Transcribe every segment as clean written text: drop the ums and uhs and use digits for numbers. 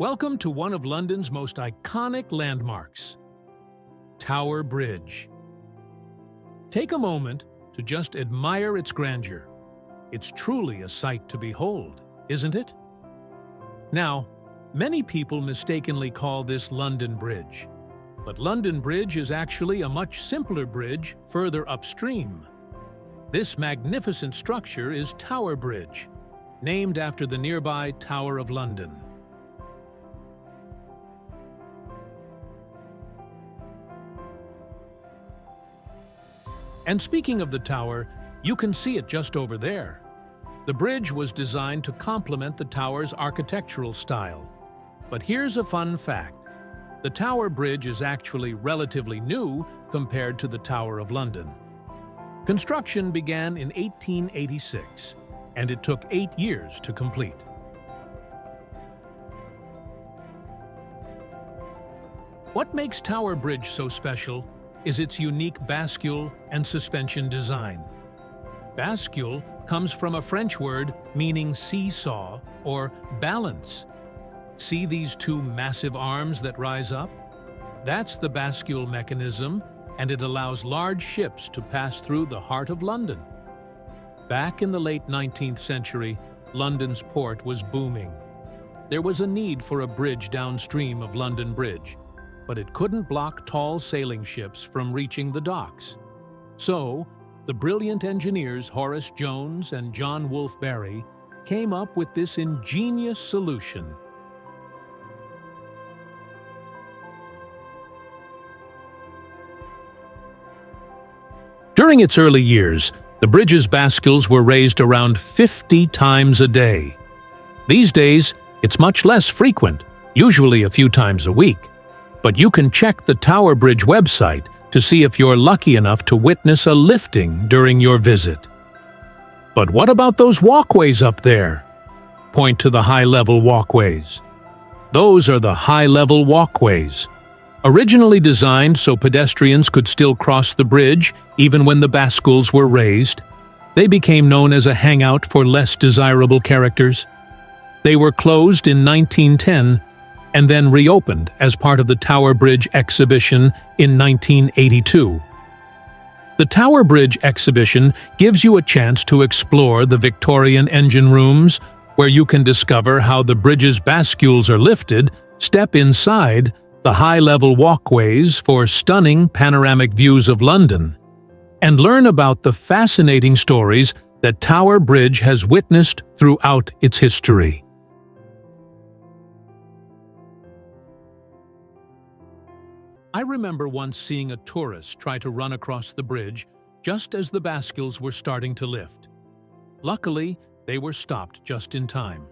Welcome to one of London's most iconic landmarks, Tower Bridge. Take a moment to just admire its grandeur. It's truly a sight to behold, isn't it? Now, many people mistakenly call this London Bridge, but London Bridge is actually a much simpler bridge further upstream. This magnificent structure is Tower Bridge, named after the nearby Tower of London. And speaking of the tower, you can see it just over there. The bridge was designed to complement the tower's architectural style. But here's a fun fact. The Tower Bridge is actually relatively new compared to the Tower of London. Construction began in 1886, and it took 8 years to complete. What makes Tower Bridge so special is its unique bascule and suspension design. Bascule comes from a French word meaning seesaw or balance. See these two massive arms that rise up? That's the bascule mechanism, and it allows large ships to pass through the heart of London. Back in the late 19th century, London's port was booming. There was a need for a bridge downstream of London Bridge, but it couldn't block tall sailing ships from reaching the docks. So, the brilliant engineers Horace Jones and John Wolfe Barry came up with this ingenious solution. During its early years, the bridge's bascules were raised around 50 times a day. These days, it's much less frequent, usually a few times a week. But you can check the Tower Bridge website to see if you're lucky enough to witness a lifting during your visit. But what about those walkways up there? Point to the high-level walkways. Those are the high-level walkways. Originally designed so pedestrians could still cross the bridge even when the bascules were raised, they became known as a hangout for less desirable characters. They were closed in 1910 and then reopened as part of the Tower Bridge exhibition in 1982. The Tower Bridge exhibition gives you a chance to explore the Victorian engine rooms, where you can discover how the bridge's bascules are lifted, step inside the high-level walkways for stunning panoramic views of London, and learn about the fascinating stories that Tower Bridge has witnessed throughout its history. I remember once seeing a tourist try to run across the bridge just as the bascules were starting to lift. Luckily, they were stopped just in time.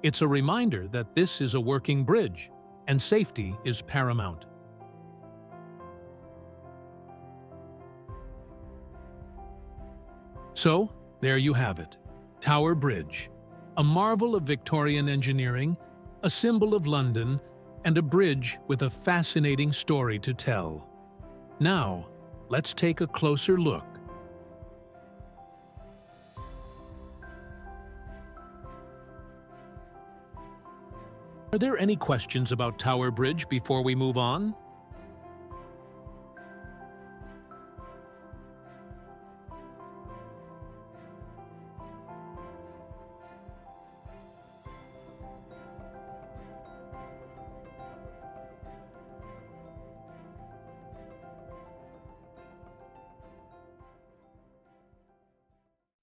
It's a reminder that this is a working bridge, and safety is paramount. So, there you have it, Tower Bridge, a marvel of Victorian engineering, a symbol of London, and a bridge with a fascinating story to tell. Now, let's take a closer look. Are there any questions about Tower Bridge before we move on?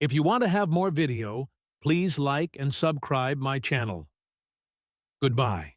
If you want to have more video, please like and subscribe my channel. Goodbye.